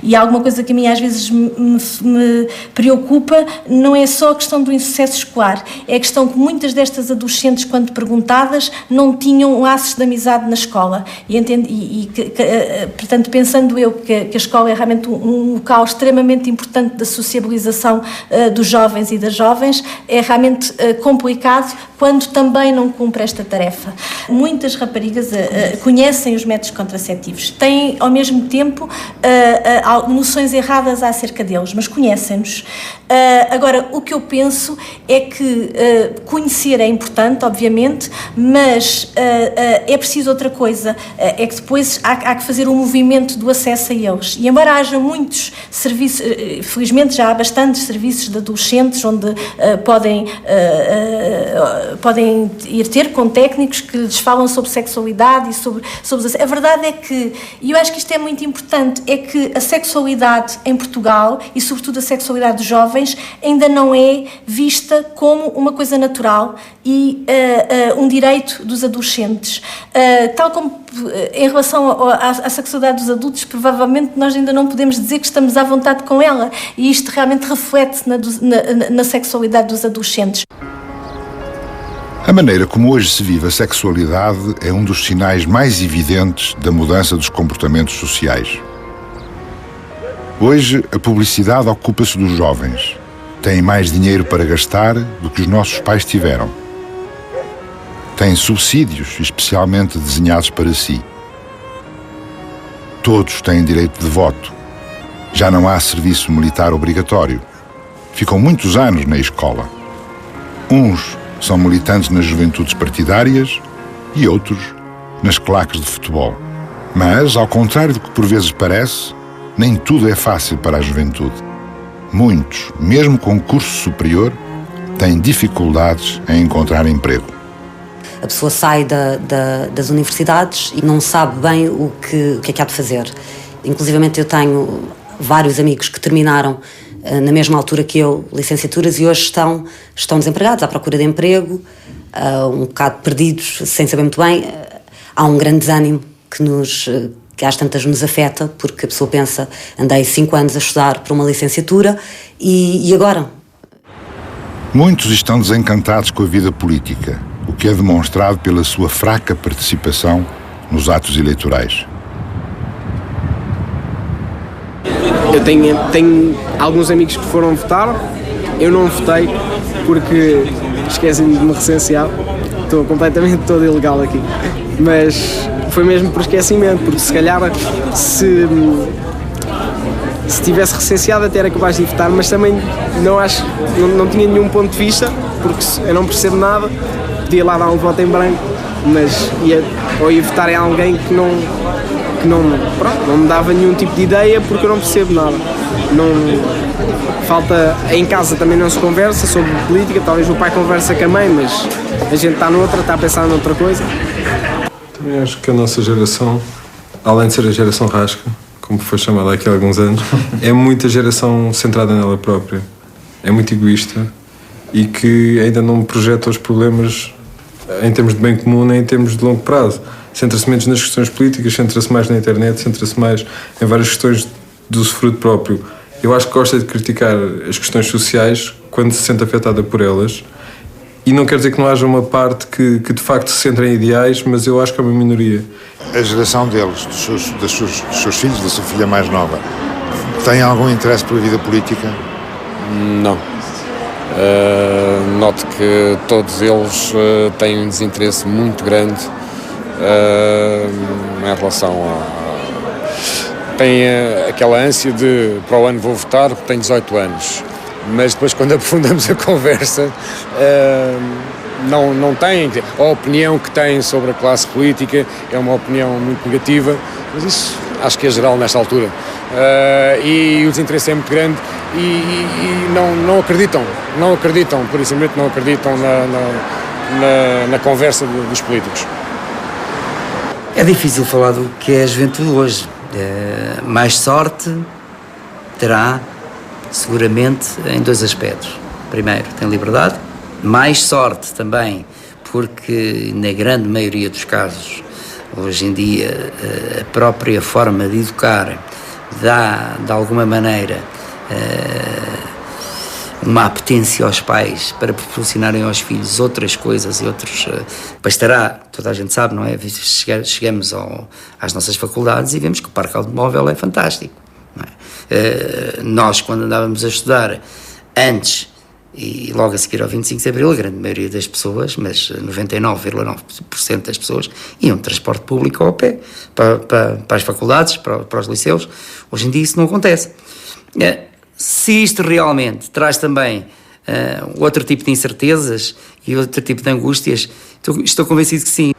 E alguma coisa que a mim às vezes me preocupa não é só a questão do insucesso escolar, é a questão que muitas destas adolescentes, quando perguntadas, não tinham laços de amizade na escola. Portanto, pensando eu que a escola é realmente um local extremamente importante da sociabilização dos jovens e das jovens, é realmente complicado quando também não cumpre esta tarefa. Muitas raparigas conhecem os métodos contraceptivos, têm ao mesmo tempo noções erradas acerca deles, mas conhecem-nos. Agora, o que eu penso é que conhecer é importante, obviamente, mas é preciso outra coisa, é que depois há que fazer um movimento do acesso a eles. E embora haja muitos serviços, felizmente já há bastantes serviços de adolescentes onde podem ir ter com técnicos que lhes falam sobre sexualidade e sobre a verdade é que, e eu acho que isto é muito importante, é que a sexualidade em Portugal, e sobretudo a sexualidade dos jovens, ainda não é vista como uma coisa natural e um direito dos adolescentes. Tal como em relação à sexualidade dos adultos, provavelmente nós ainda não podemos dizer que estamos à vontade com ela, e isto realmente reflete-se na sexualidade dos adolescentes.
A maneira como hoje se vive a sexualidade é um dos sinais mais evidentes da mudança dos comportamentos sociais. Hoje, a publicidade ocupa-se dos jovens. Têm mais dinheiro para gastar do que os nossos pais tiveram. Têm subsídios especialmente desenhados para si. Todos têm direito de voto. Já não há serviço militar obrigatório. Ficam muitos anos na escola. Uns são militantes nas juventudes partidárias e outros nas claques de futebol. Mas, ao contrário do que por vezes parece, nem tudo é fácil para a juventude. Muitos, mesmo com curso superior, têm dificuldades em encontrar emprego.
A pessoa sai das universidades e não sabe bem o que é que há de fazer. Inclusivamente eu tenho vários amigos que terminaram na mesma altura que eu, licenciaturas, e hoje estão desempregados, à procura de emprego, um bocado perdidos, sem saber muito bem. Há um grande desânimo que às tantas nos afeta, porque a pessoa pensa, andei 5 anos a estudar para uma licenciatura e agora?
Muitos estão desencantados com a vida política, o que é demonstrado pela sua fraca participação nos atos eleitorais.
Eu tenho alguns amigos que foram votar, eu não votei porque esqueci-me de me recensear, estou completamente todo ilegal aqui, mas foi mesmo por esquecimento, porque se calhar se se tivesse recenseado até era capaz de votar, mas também não tinha nenhum ponto de vista, porque eu não percebo nada, podia lá dar um voto em branco, mas ia votar em alguém que não me dava nenhum tipo de ideia, porque eu não percebo nada. Falta, em casa também não se conversa sobre política, talvez o pai conversa com a mãe, mas a gente está a pensar noutra coisa.
Também acho que a nossa geração, além de ser a geração rasca, como foi chamada aqui há alguns anos, é muita geração centrada nela própria, é muito egoísta e que ainda não projeta os problemas em termos de bem comum nem em termos de longo prazo. Centra-se menos nas questões políticas, centra-se mais na internet, centra-se mais em várias questões do usufruto próprio. Eu acho que gosta de criticar as questões sociais quando se sente afetada por elas, e não quer dizer que não haja uma parte que de facto se centra em ideais, mas eu acho que é uma minoria.
A geração deles, dos seus filhos, da sua filha mais nova, tem algum interesse pela vida política?
Não. Noto que todos eles têm um desinteresse muito grande em relação a... Tem aquela ânsia de para o ano vou votar porque tenho 18 anos, mas depois quando aprofundamos a conversa não têm. A opinião que têm sobre a classe política é uma opinião muito negativa, mas isso acho que é geral nesta altura. E o desinteresse é muito grande e não acreditam, por isso mesmo não acreditam na conversa dos políticos.
É difícil falar do que é a juventude hoje. Mais sorte terá seguramente em dois aspectos. Primeiro, tem liberdade. Mais sorte também, porque na grande maioria dos casos, hoje em dia, a própria forma de educar dá, de alguma maneira, uma apetência aos pais para proporcionarem aos filhos outras coisas e outros... Bastará, toda a gente sabe, não é? Chegamos às nossas faculdades e vemos que o parque automóvel é fantástico. Não é? Nós, quando andávamos a estudar, antes e logo a seguir ao 25 de Abril, a grande maioria das pessoas, mas 99,9% das pessoas, iam de transporte público ao pé, para as faculdades, para os liceus. Hoje em dia isso não acontece. Se isto realmente traz também outro tipo de incertezas e outro tipo de angústias, estou convencido que sim.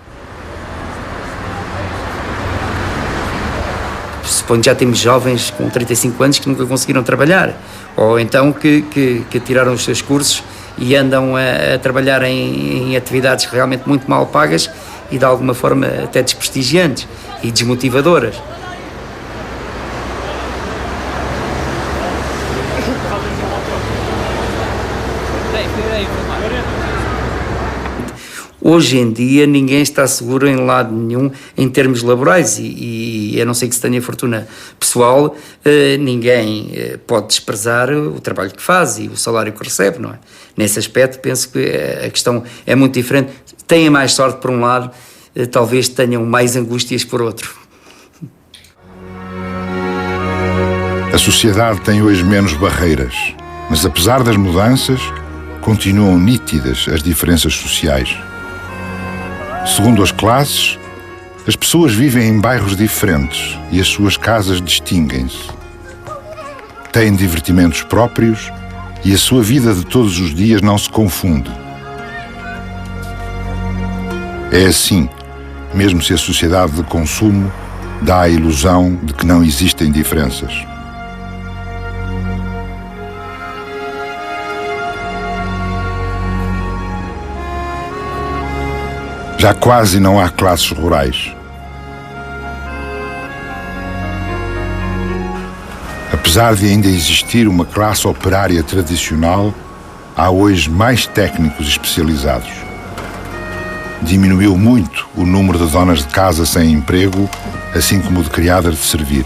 Suponho que já temos jovens com 35 anos que nunca conseguiram trabalhar, ou então que tiraram os seus cursos e andam a trabalhar em atividades realmente muito mal pagas e de alguma forma até desprestigiantes e desmotivadoras. Hoje em dia ninguém está seguro em lado nenhum em termos laborais e a não ser que se tenha fortuna pessoal, ninguém pode desprezar o trabalho que faz e o salário que recebe, não é? Nesse aspecto penso que a questão é muito diferente. Têm mais sorte por um lado, talvez tenham mais angústias por outro.
A sociedade tem hoje menos barreiras, mas apesar das mudanças, continuam nítidas as diferenças sociais. Segundo as classes, as pessoas vivem em bairros diferentes e as suas casas distinguem-se. Têm divertimentos próprios e a sua vida de todos os dias não se confunde. É assim, mesmo se a sociedade de consumo dá a ilusão de que não existem diferenças. Já quase não há classes rurais. Apesar de ainda existir uma classe operária tradicional, há hoje mais técnicos especializados. Diminuiu muito o número de donas de casa sem emprego, assim como o de criadas de servir.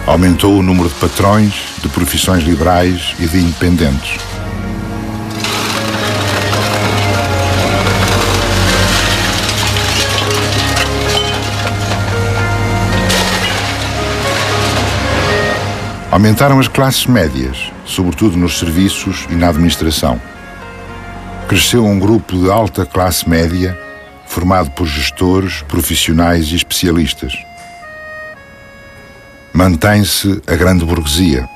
Aumentou o número de patrões, de profissões liberais e de independentes. Aumentaram as classes médias, sobretudo nos serviços e na administração. Cresceu um grupo de alta classe média, formado por gestores, profissionais e especialistas. Mantém-se a grande burguesia.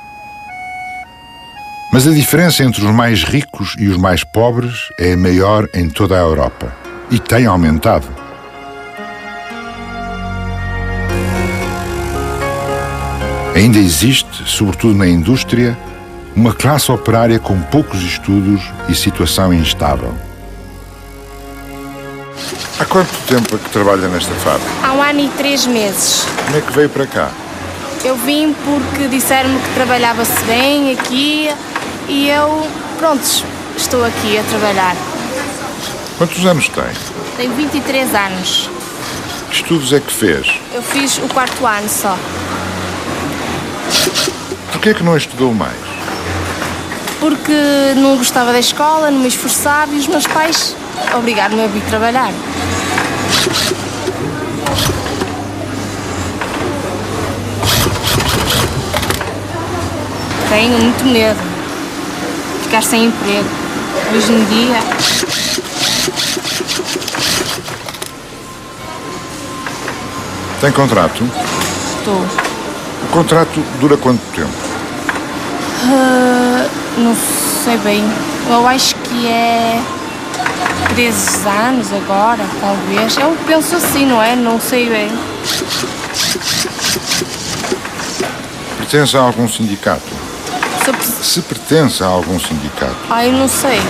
Mas a diferença entre os mais ricos e os mais pobres é a maior em toda a Europa e tem aumentado. Ainda existe, sobretudo na indústria, uma classe operária com poucos estudos e situação instável. Há quanto tempo é que trabalha nesta fábrica?
Há 1 ano e 3 meses.
Como é que veio para cá?
Eu vim porque disseram-me que trabalhava-se bem aqui e eu, pronto, estou aqui a trabalhar.
Quantos anos tem?
Tenho 23 anos.
Que estudos é que fez?
Eu fiz o 4º ano só.
Porquê é que não estudou mais?
Porque não gostava da escola, não me esforçava e os meus pais obrigaram-me a vir trabalhar. Tenho muito medo de ficar sem emprego. Hoje em dia.
Tem contrato?
Estou.
O contrato dura quanto tempo?
Não sei bem. Eu acho que é 13 anos agora, talvez. Eu penso assim, não é? Não sei bem.
Pertence a algum sindicato? Se pertence a algum sindicato?
Eu não sei.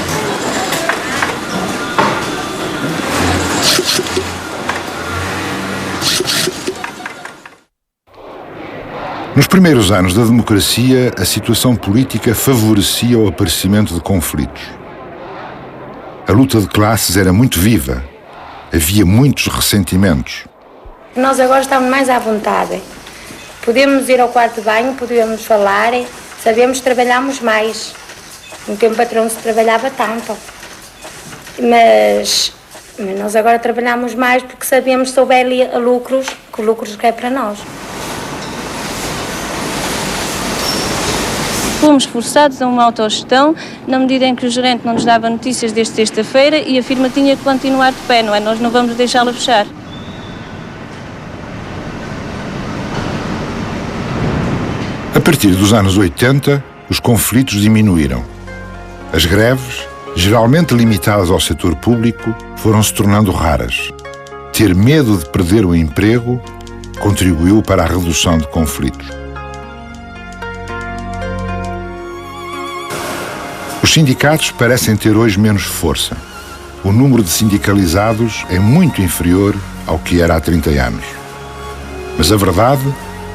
Nos primeiros anos da democracia, a situação política favorecia o aparecimento de conflitos. A luta de classes era muito viva. Havia muitos ressentimentos.
Nós agora estamos mais à vontade. Podemos ir ao quarto de banho, podemos falar, sabemos que trabalhamos mais. No tempo o patrão se trabalhava tanto. Mas nós agora trabalhamos mais porque sabemos que se houver lucros, que o lucro é para nós.
Fomos forçados a uma autogestão, na medida em que o gerente não nos dava notícias desde sexta-feira e a firma tinha que continuar de pé, não é? Nós não vamos deixá-la fechar.
A partir dos anos 80, os conflitos diminuíram. As greves, geralmente limitadas ao setor público, foram se tornando raras. Ter medo de perder o emprego contribuiu para a redução de conflitos. Os sindicatos parecem ter hoje menos força. O número de sindicalizados é muito inferior ao que era há 30 anos. Mas a verdade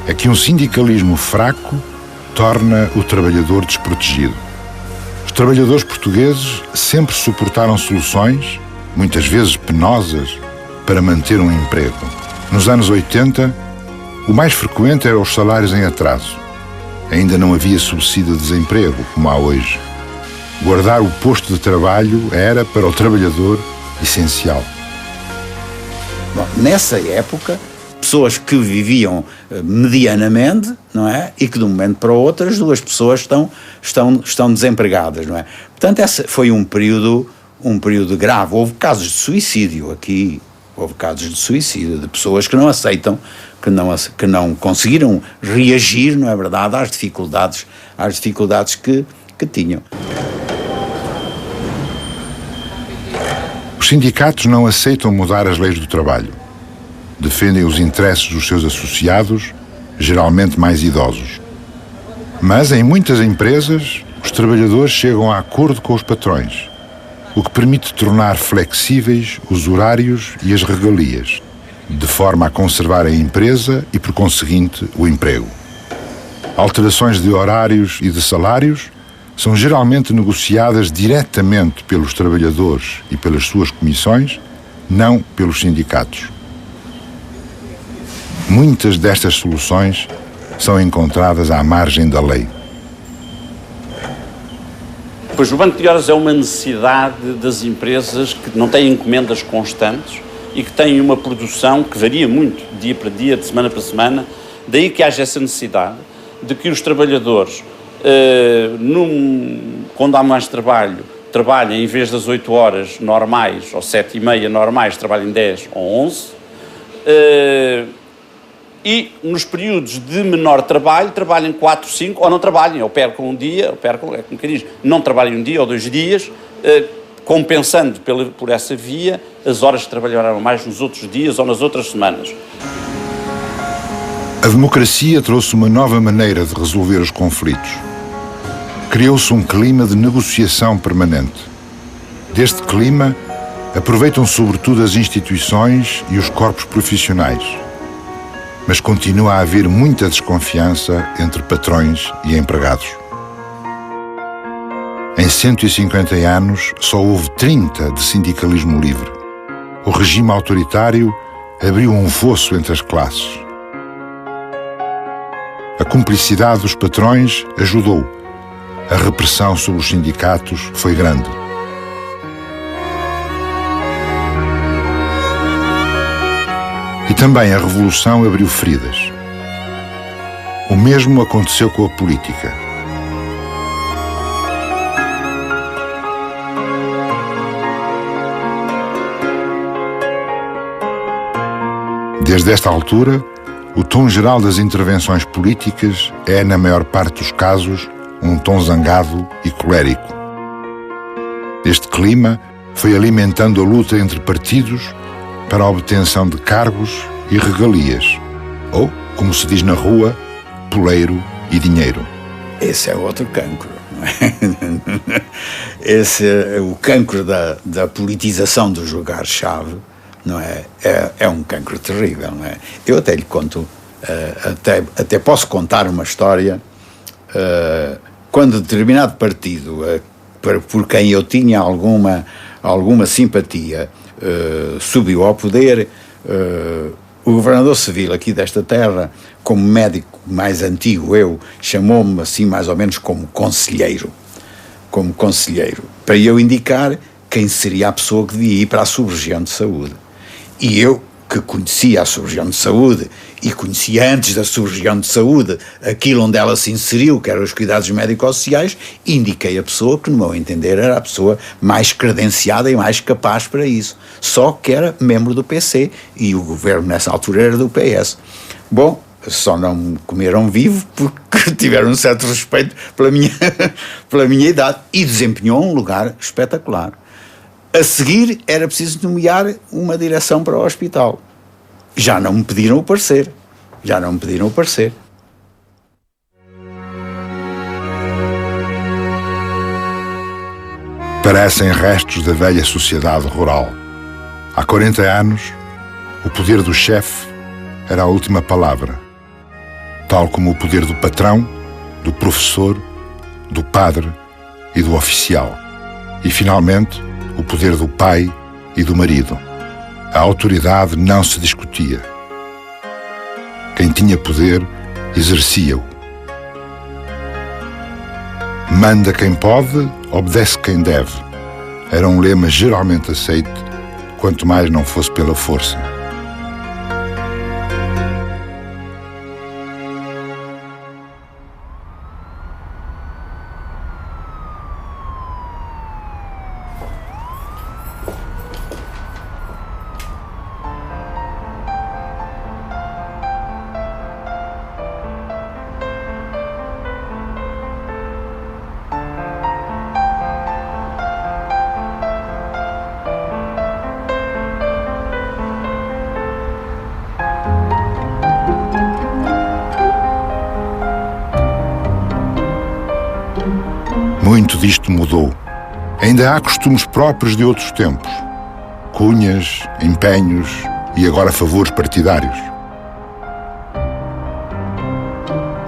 é que um sindicalismo fraco torna o trabalhador desprotegido. Os trabalhadores portugueses sempre suportaram soluções, muitas vezes penosas, para manter um emprego. Nos anos 80, o mais frequente eram os salários em atraso. Ainda não havia subsídio de desemprego, como há hoje. Guardar o posto de trabalho era, para o trabalhador, essencial.
Bom, nessa época, pessoas que viviam medianamente, não é? E que de um momento para o outro as duas pessoas estão desempregadas, não é? Portanto, esse foi um período grave. Houve casos de suicídio aqui, houve casos de suicídio de pessoas que não aceitam, que não conseguiram reagir, não é verdade, às dificuldades que tinham.
Os sindicatos não aceitam mudar as leis do trabalho. Defendem os interesses dos seus associados, geralmente mais idosos. Mas em muitas empresas, os trabalhadores chegam a acordo com os patrões, o que permite tornar flexíveis os horários e as regalias, de forma a conservar a empresa e, por conseguinte, o emprego. Alterações de horários e de salários são geralmente negociadas diretamente pelos trabalhadores e pelas suas comissões, não pelos sindicatos. Muitas destas soluções são encontradas à margem da lei.
Pois o banco de horas é uma necessidade das empresas que não têm encomendas constantes e que têm uma produção que varia muito, dia para dia, de semana para semana, daí que haja essa necessidade de que os trabalhadores, quando há mais trabalho, trabalhem em vez das 8 horas normais ou 7h30 normais, trabalhem 10 ou 11, e nos períodos de menor trabalho, trabalhem 4, 5, ou não trabalhem, ou percam um dia, ou percam, é como que diz, não trabalhem um dia ou 2 dias, compensando por essa via as horas que trabalharam mais nos outros dias ou nas outras semanas.
A democracia trouxe uma nova maneira de resolver os conflitos. Criou-se um clima de negociação permanente. Deste clima, aproveitam sobretudo as instituições e os corpos profissionais. Mas continua a haver muita desconfiança entre patrões e empregados. Em 150 anos, só houve 30 de sindicalismo livre. O regime autoritário abriu um fosso entre as classes. A cumplicidade dos patrões ajudou. A repressão sobre os sindicatos foi grande. E também a revolução abriu feridas. O mesmo aconteceu com a política. Desde esta altura, o tom geral das intervenções políticas é, na maior parte dos casos, um tom zangado e colérico. Este clima foi alimentando a luta entre partidos para a obtenção de cargos e regalias, ou, como se diz na rua, poleiro e dinheiro.
Esse é outro cancro. Não é? Esse é o cancro da politização dos lugares-chave. Não é? É um cancro terrível, não é? Eu até lhe conto, até posso contar uma história, quando determinado partido, por quem eu tinha alguma simpatia, subiu ao poder, o governador civil aqui desta terra, como médico mais antigo eu, chamou-me assim mais ou menos como conselheiro, para eu indicar quem seria a pessoa que devia ir para a sub-região de saúde. E eu, que conhecia a sub-região de saúde e conhecia antes da sub-região de saúde aquilo onde ela se inseriu, que eram os cuidados médico-sociais, indiquei a pessoa que, no meu entender, era a pessoa mais credenciada e mais capaz para isso. Só que era membro do PC e o governo nessa altura era do PS. Bom, só não me comeram vivo porque tiveram um certo respeito pela minha idade e desempenhou um lugar espetacular. A seguir, era preciso nomear uma direção para o hospital. Já não me pediram o parecer.
Parecem restos da velha sociedade rural. Há 40 anos, o poder do chefe era a última palavra, tal como o poder do patrão, do professor, do padre e do oficial. E, finalmente, o poder do pai e do marido. A autoridade não se discutia. Quem tinha poder, exercia-o. Manda quem pode, obedece quem deve. Era um lema geralmente aceito, quanto mais não fosse pela força. Muito disto mudou. Ainda há costumes próprios de outros tempos. Cunhas, empenhos e agora favores partidários.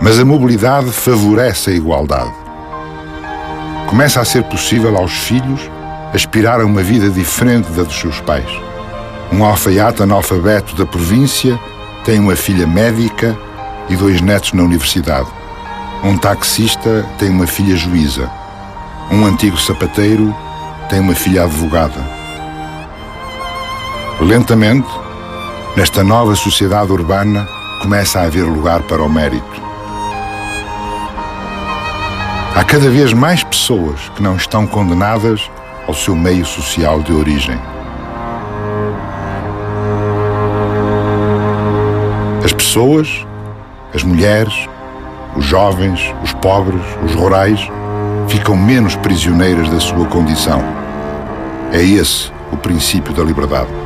Mas a mobilidade favorece a igualdade. Começa a ser possível aos filhos aspirar a uma vida diferente da dos seus pais. Um alfaiate analfabeto da província tem uma filha médica e 2 netos na universidade. Um taxista tem uma filha juíza. Um antigo sapateiro tem uma filha advogada. Lentamente, nesta nova sociedade urbana, começa a haver lugar para o mérito. Há cada vez mais pessoas que não estão condenadas ao seu meio social de origem. As pessoas pessoas, as mulheres, os jovens, os pobres, os rurais, ficam menos prisioneiras da sua condição. É esse o princípio da liberdade.